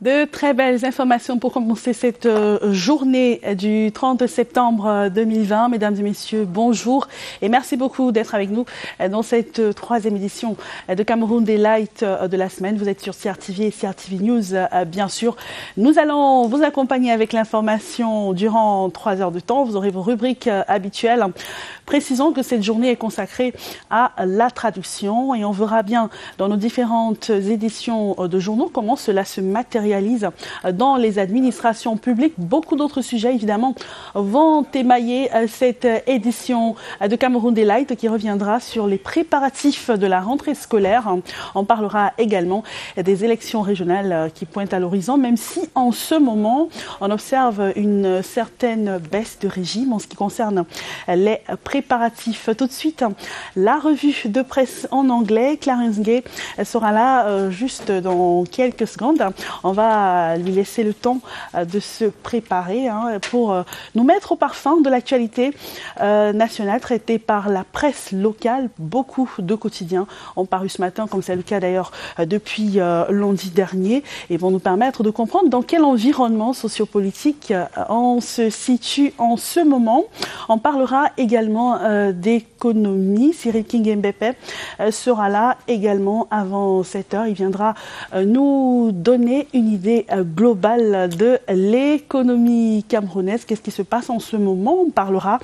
De très belles informations pour commencer cette journée du 30 septembre 2020. Mesdames et messieurs, bonjour et merci beaucoup d'être avec nous dans cette troisième édition de Cameroun Daylight de la semaine. Vous êtes sur CRTV et CRTV News, bien sûr. Nous allons vous accompagner avec l'information durant 3 heures de temps. Vous aurez vos rubriques habituelles. Précisons que cette journée est consacrée à la traduction et on verra bien dans nos différentes éditions de journaux comment cela se matérialise dans les administrations publiques. Beaucoup d'autres sujets, évidemment, vont émailler cette édition de Cameroun Daylight qui reviendra sur les préparatifs de la rentrée scolaire. On parlera également des élections régionales qui pointent à l'horizon, même si en ce moment, on observe une certaine baisse de régime en ce qui concerne les préparatifs. Tout de suite, la revue de presse en anglais. Clarence Gay sera là juste dans quelques secondes. On va lui laisser le temps de se préparer pour nous mettre au parfum de l'actualité nationale traitée par la presse locale. Beaucoup de quotidiens ont paru ce matin, comme c'est le cas d'ailleurs depuis lundi dernier, et vont nous permettre de comprendre dans quel environnement sociopolitique on se situe en ce moment. On parlera également d'économie. Cyril King Mbepe sera là également avant 7h. Il viendra nous donner une idée globale de l'économie camerounaise. Qu'est-ce qui se passe en ce moment? On parlera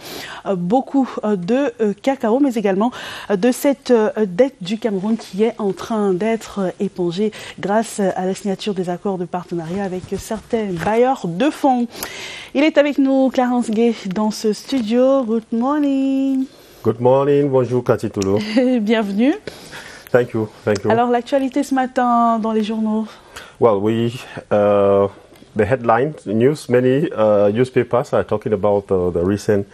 beaucoup de cacao, mais également de cette dette du Cameroun qui est en train d'être épongée grâce à la signature des accords de partenariat avec certains bailleurs de fonds. Il est avec nous, Clarence Gay, dans ce studio. Good morning. Good morning, bonjour Cathy Toulou. Bienvenue. Thank you, thank you. Alors l'actualité ce matin dans les journaux. Well, the headline news, many newspapers are talking about the recent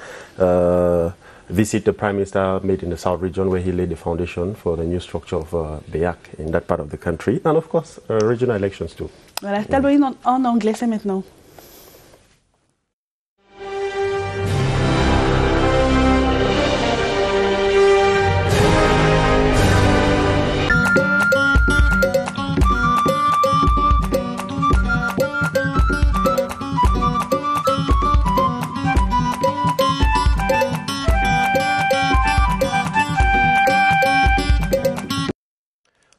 visit the Prime Minister made in the South region where he laid the foundation for the new structure of BEAC in that part of the country, and of course regional elections too. Voilà, tabloïd en anglais, c'est maintenant.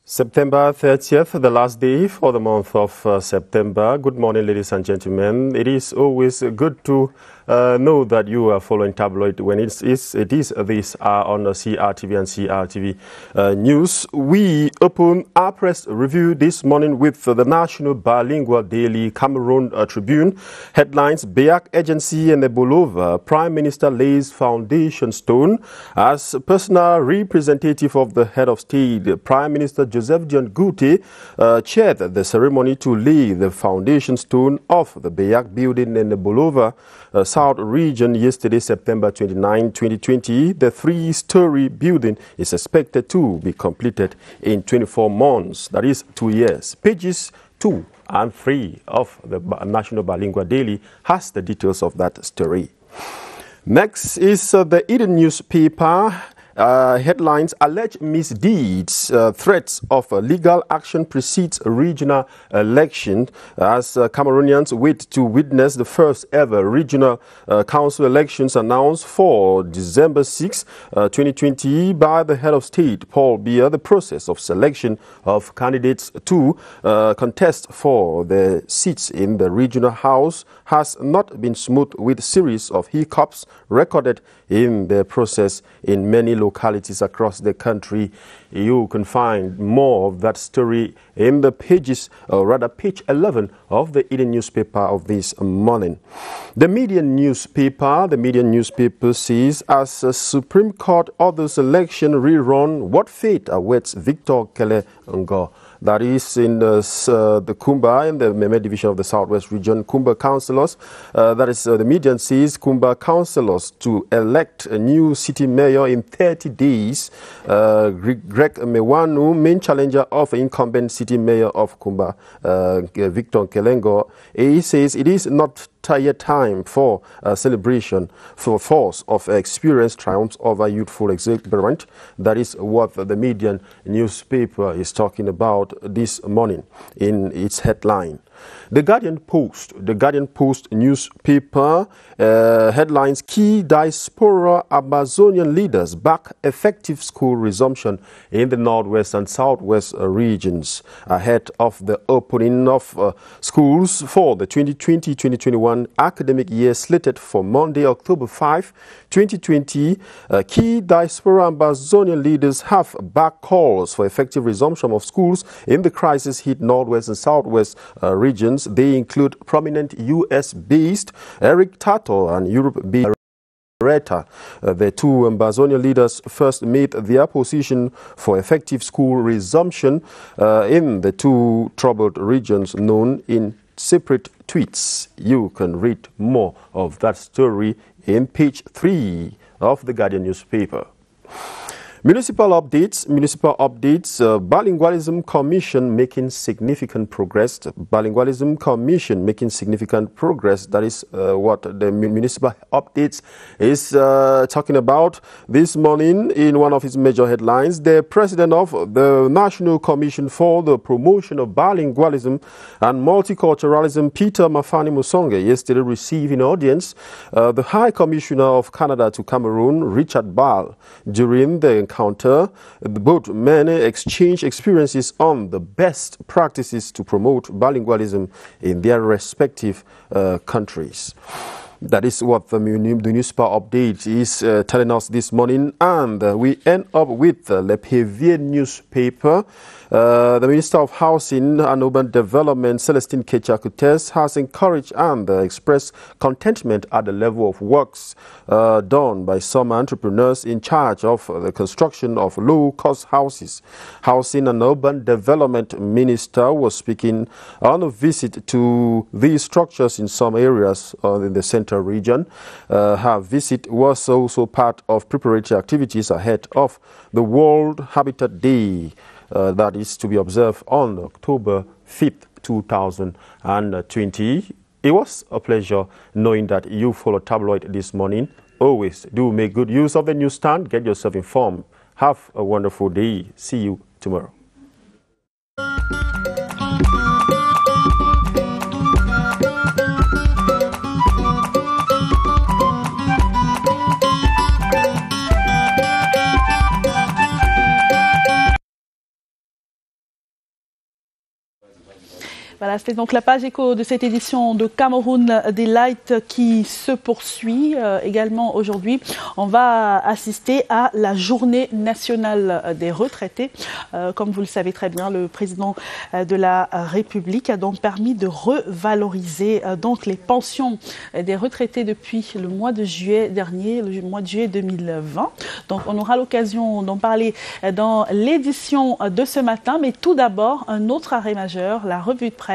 September 30th, the last day for the month of September. Good morning, ladies and gentlemen. It is always good to know that you are following tabloid when it is this on CRTV and CRTV News. We open our press review this morning with the National Bilingual Daily Cameroon Tribune. Headlines: BEAC Agency and Bolova. Prime Minister lays foundation stone. As personal representative of the head of state, Prime Minister Joseph John Gute chaired the ceremony to lay the foundation stone of the BEAC building in the Bolova South region yesterday, September 29, 2020. The 3-story building is expected to be completed in 24 months, that is 2 years. Pages 2 and 3 of the National Bilingual Daily has the details of that story. Next is the Eden newspaper. Headlines: alleged misdeeds, threats of legal action precedes regional election as Cameroonians wait to witness the first ever regional council elections announced for December 6, 2020 by the head of state, Paul Biya. The process of selection of candidates to contest for the seats in the regional house has not been smooth, with series of hiccups recorded in the process in many localities across the country. You can find more of that story in the pages, or rather page 11 of the Eden newspaper of this morning. The Median newspaper says, as the Supreme Court orders election rerun, what fate awaits Victor Kelengo? That is in the Kumba, in the Meme division of the Southwest region. Kumba councillors, that is the Median says, Kumba councillors to elect a new city mayor in 30 days. Greg Mewanu, main challenger of incumbent city mayor of Kumba, Victor Kelengo, he says it is not yet time for a celebration for force of experience triumphs over youthful exuberance. That is what the Median newspaper is talking about this morning in its headline. The Guardian Post newspaper headlines: Key diaspora Amazonian leaders back effective school resumption in the northwest and southwest regions ahead of the opening of schools for the 2020-2021 academic year slated for Monday, October 5, 2020. Key diaspora Amazonian leaders have backed calls for effective resumption of schools in the crisis-hit northwest and southwest regions. They include prominent U.S.-based Eric Tato and Europe-based Reta. The two Amazonian leaders first made their position for effective school resumption in the two troubled regions known in separate tweets. You can read more of that story in page 3 of the Guardian newspaper. Municipal updates. Bilingualism Commission making significant progress. Bilingualism Commission making significant progress. That is what the municipal updates is talking about this morning in one of its major headlines. The president of the National Commission for the Promotion of Bilingualism and Multiculturalism, Peter Mafani Musonge, yesterday received in audience the High Commissioner of Canada to Cameroon, Richard Ball. During the encounter, both men exchanged experiences on the best practices to promote bilingualism in their respective countries. That is what the municipal update is telling us this morning. And we end up with Le Pévier newspaper. The Minister of Housing and Urban Development, Celestine Kecha-Kutes, has encouraged and expressed contentment at the level of works done by some entrepreneurs in charge of the construction of low-cost houses. Housing and Urban Development Minister was speaking on a visit to these structures in some areas in the central region. Her visit was also part of preparatory activities ahead of the World Habitat Day. That is to be observed on October 5th, 2020. It was a pleasure knowing that you followed Tabloid this morning. Always do make good use of the newsstand. Get yourself informed. Have a wonderful day. See you tomorrow. Voilà, c'était donc la page écho de cette édition de Cameroun Delight qui se poursuit également aujourd'hui. On va assister à la journée nationale des retraités. Comme vous le savez très bien, le président de la République a donc permis de revaloriser donc les pensions des retraités depuis le mois de juillet dernier, le mois de juillet 2020. Donc on aura l'occasion d'en parler dans l'édition de ce matin. Mais tout d'abord, un autre arrêt majeur, la revue de presse.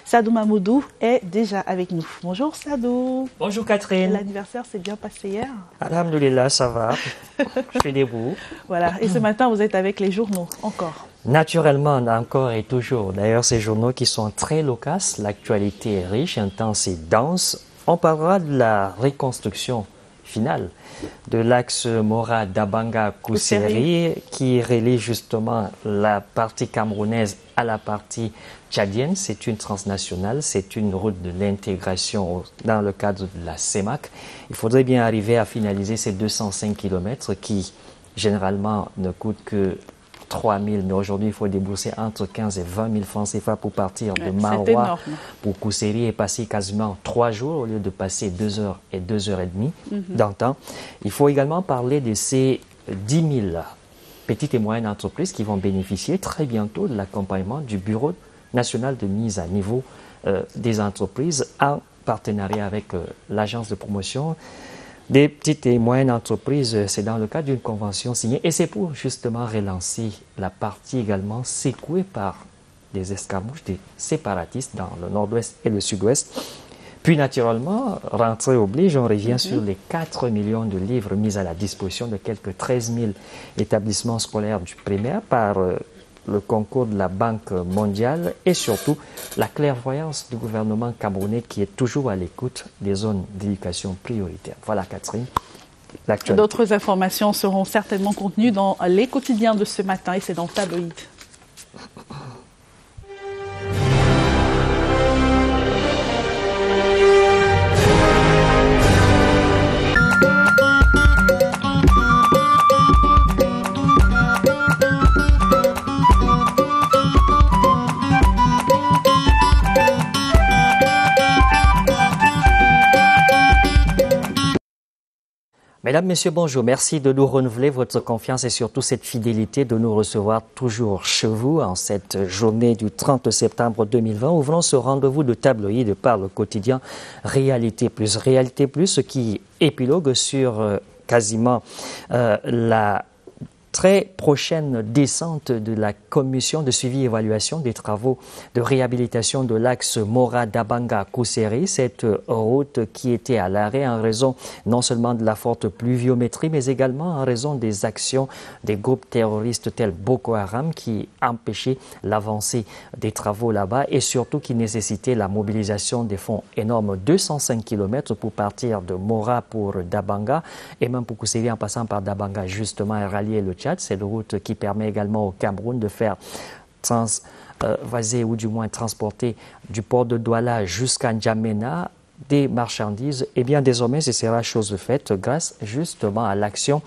Sadou Mamoudou est déjà avec nous. Bonjour Sadou. Bonjour Catherine. L'anniversaire s'est bien passé hier? Alhamdoulilah, ça va. Je fais debout. Voilà, et ce matin vous êtes avec les journaux, encore? Naturellement, encore et toujours. D'ailleurs, ces journaux qui sont très loquaces, l'actualité est riche, intense et dense. On parlera de la reconstruction finale de l'axe Mora-Dabanga-Kousseri qui relie justement la partie camerounaise à la partie tchadienne. C'est une transnationale, c'est une route de l'intégration dans le cadre de la CEMAC. Il faudrait bien arriver à finaliser ces 205 km qui généralement ne coûtent que 3 000, mais aujourd'hui il faut débourser entre 15 et 20 000 francs CFA pour partir de Maroua pour Kousseri et passer quasiment 3 jours au lieu de passer 2 heures et 2 heures et demie dans le temps. Il faut également parler de ces 10 000 petites et moyennes entreprises qui vont bénéficier très bientôt de l'accompagnement du Bureau national de mise à niveau des entreprises en partenariat avec l'agence de promotion des petites et moyennes entreprises. C'est dans le cadre d'une convention signée et c'est pour justement relancer la partie également secouée par des escarmouches des séparatistes dans le nord-ouest et le sud-ouest. Puis naturellement, rentrée oblige, on revient sur les 4 millions de livres mis à la disposition de quelques 13 000 établissements scolaires du primaire par le concours de la Banque mondiale et surtout la clairvoyance du gouvernement camerounais qui est toujours à l'écoute des zones d'éducation prioritaire. Voilà Catherine, l'actualité. D'autres informations seront certainement contenues dans les quotidiens de ce matin et c'est dans Tabloïd. Mesdames, Messieurs, bonjour. Merci de nous renouveler votre confiance et surtout cette fidélité de nous recevoir toujours chez vous en cette journée du 30 septembre 2020. Ouvrons ce rendez-vous de tabloïd par le quotidien Réalité Plus. Réalité Plus qui épilogue sur quasiment la très prochaine descente de la commission de suivi et évaluation des travaux de réhabilitation de l'axe Mora-Dabanga-Kousseri, cette route qui était à l'arrêt en raison non seulement de la forte pluviométrie, mais également en raison des actions des groupes terroristes tels Boko Haram qui empêchaient l'avancée des travaux là-bas et surtout qui nécessitaient la mobilisation des fonds énormes, 205 km pour partir de Mora pour Dabanga et même pour Kousseri en passant par Dabanga justement et rallier le Tchad. C'est une route qui permet également au Cameroun de faire vaser ou du moins transporter du port de Douala jusqu'à N'Djamena des marchandises. Et bien désormais, ce sera chose faite grâce justement à l'action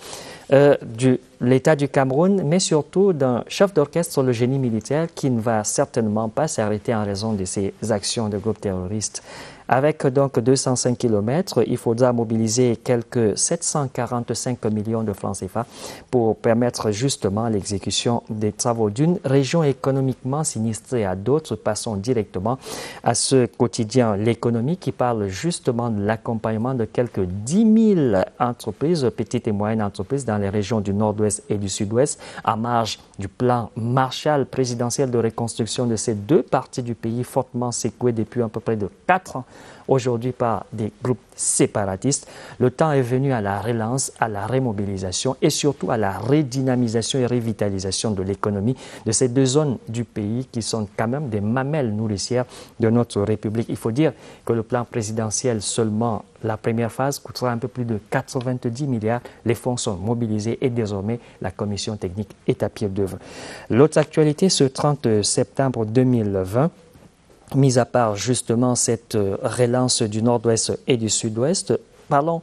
de l'État du Cameroun, mais surtout d'un chef d'orchestre, le génie militaire, qui ne va certainement pas s'arrêter en raison de ces actions de groupes terroristes. Avec donc 205 km, il faudra mobiliser quelques 745 millions de francs CFA pour permettre justement l'exécution des travaux d'une région économiquement sinistrée à d'autres. Passons directement à ce quotidien L'économie qui parle justement de l'accompagnement de quelques 10 000 entreprises, petites et moyennes entreprises dans les régions du nord-ouest et du sud-ouest, à marge du plan Marshall présidentiel de reconstruction de ces deux parties du pays fortement secouées depuis à peu près de 4 ans. Aujourd'hui par des groupes séparatistes. Le temps est venu à la relance, à la remobilisation et surtout à la redynamisation et revitalisation de l'économie de ces deux zones du pays qui sont quand même des mamelles nourricières de notre République. Il faut dire que le plan présidentiel, seulement la première phase, coûtera un peu plus de 90 milliards. Les fonds sont mobilisés et désormais la commission technique est à pied d'œuvre. L'autre actualité, ce 30 septembre 2020, mis à part justement cette relance du nord-ouest et du sud-ouest, parlons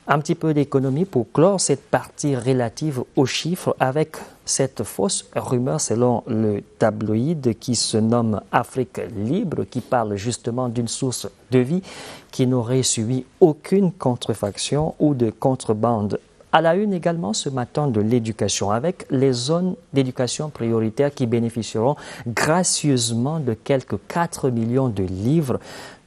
un petit peu d'économie pour clore cette partie relative aux chiffres avec cette fausse rumeur selon le tabloïd qui se nomme Afrique Libre, qui parle justement d'une source de vie qui n'aurait subi aucune contrefaction ou de contrebande. À la une également ce matin de l'éducation, avec les zones d'éducation prioritaire qui bénéficieront gracieusement de quelques 4 millions de livres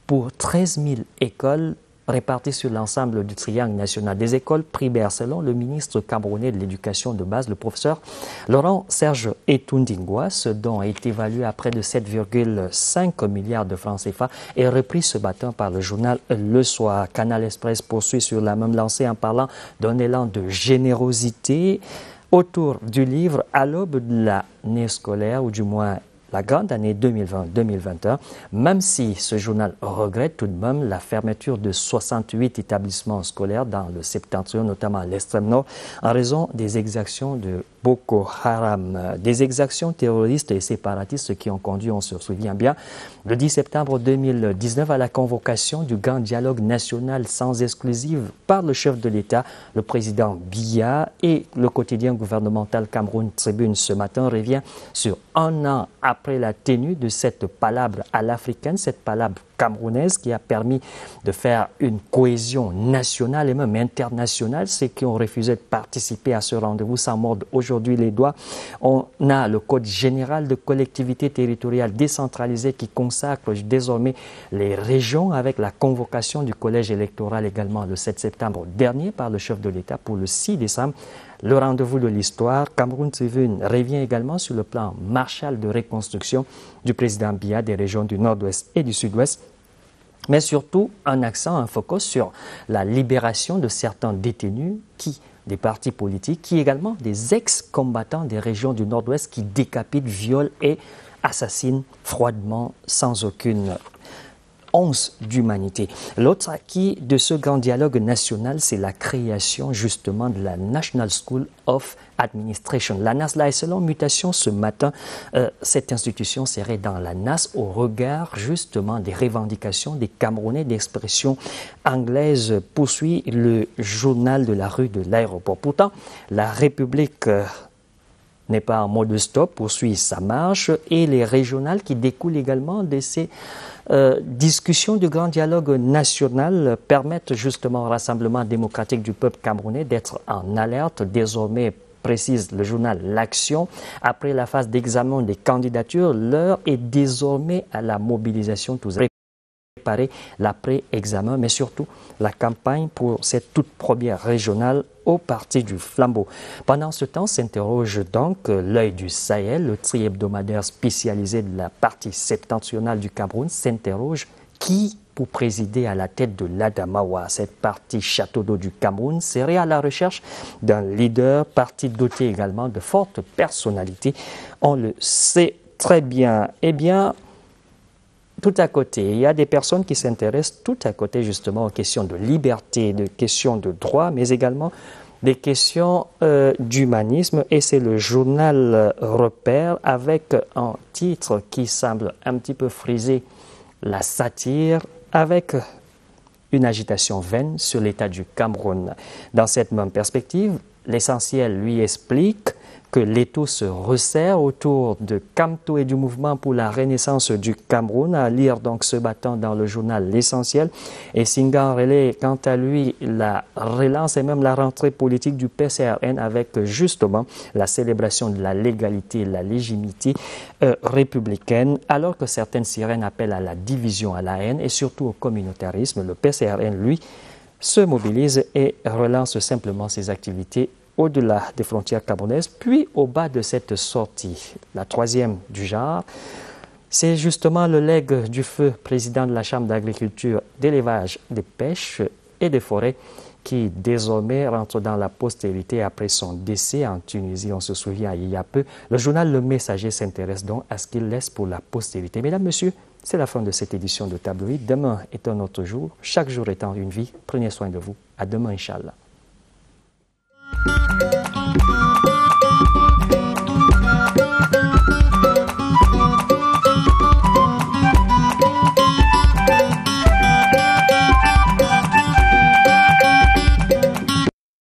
pour 13 000 écoles réparties sur l'ensemble du triangle national des écoles primaires, selon le ministre camerounais de l'éducation de base, le professeur Laurent Serge Etundingwa. Ce don est évalué à près de 7,5 milliards de francs CFA et repris ce matin par le journal Le Soir. Canal Express poursuit sur la même lancée en parlant d'un élan de générosité autour du livre à l'aube de l'année scolaire, ou du moins la grande année 2020-2021, même si ce journal regrette tout de même la fermeture de 68 établissements scolaires dans le septentrion, notamment à l'extrême nord, en raison des exactions de Boko Haram, des exactions terroristes et séparatistes qui ont conduit, on se souvient bien, le 10 septembre 2019 à la convocation du grand dialogue national sans exclusive par le chef de l'État, le président Biya, et le quotidien gouvernemental Cameroun Tribune ce matin revient sur un an après la tenue de cette palabre à l'africaine, cette palabre camerounaise qui a permis de faire une cohésion nationale et même internationale. Ceux qui ont refusé de participer à ce rendez-vous s'en mordent aujourd'hui les doigts. On a le Code général de collectivité territoriale décentralisée qui consacre désormais les régions avec la convocation du collège électoral également le 7 septembre dernier par le chef de l'État pour le 6 décembre. Le rendez-vous de l'histoire, Cameroun Tribune revient également sur le plan Marshall de reconstruction du président Biya des régions du nord-ouest et du sud-ouest, mais surtout un accent, un focus sur la libération de certains détenus des partis politiques, qui également des ex-combattants des régions du nord-ouest qui décapitent, violent et assassinent froidement sans aucune once d'humanité. L'autre acquis de ce grand dialogue national, c'est la création justement de la National School of Administration. La NAS, là, est selon mutation ce matin, cette institution serait dans la NAS au regard justement des revendications des Camerounais d'expression anglaise, poursuit le journal de la rue de l'aéroport. Pourtant, la République n'est pas en mode stop, poursuit sa marche, et les régionales qui découlent également de ces discussions du grand dialogue national permettent justement au Rassemblement démocratique du peuple camerounais d'être en alerte. Désormais, précise le journal L'Action, après la phase d'examen des candidatures, l'heure est désormais à la mobilisation. Tous préparer l'après-examen, mais surtout la campagne pour cette toute première régionale au parti du Flambeau. Pendant ce temps, s'interroge donc l'œil du Sahel, le tri-hebdomadaire spécialisé de la partie septentrionale du Cameroun, s'interroge qui pour présider à la tête de l'Adamawa. Cette partie château d'eau du Cameroun serait à la recherche d'un leader, parti doté également de fortes personnalités. On le sait très bien. Eh bien, tout à côté, il y a des personnes qui s'intéressent tout à côté justement aux questions de liberté, de questions de droit, mais également des questions d'humanisme. Et c'est le journal Repère avec un titre qui semble un petit peu friser la satire, avec une agitation vaine sur l'état du Cameroun. Dans cette même perspective, l'essentiel lui explique que l'étau se resserre autour de Camto et du mouvement pour la renaissance du Cameroun, à lire donc ce matin dans le journal L'Essentiel. Et Singan relaie quant à lui la relance et même la rentrée politique du PCRN avec justement la célébration de la légalité et de la légitimité républicaine, alors que certaines sirènes appellent à la division, à la haine et surtout au communautarisme. Le PCRN, lui, se mobilise et relance simplement ses activités au-delà des frontières camerounaises, puis au bas de cette sortie. La troisième du genre, c'est justement le legs du feu président de la Chambre d'agriculture, d'élevage, de pêche et des forêts qui désormais rentre dans la postérité après son décès en Tunisie, on se souvient il y a peu. Le journal Le Messager s'intéresse donc à ce qu'il laisse pour la postérité. Mesdames, Messieurs, c'est la fin de cette édition de Tabloïd. Demain est un autre jour, chaque jour étant une vie. Prenez soin de vous. À demain, Inch'Allah.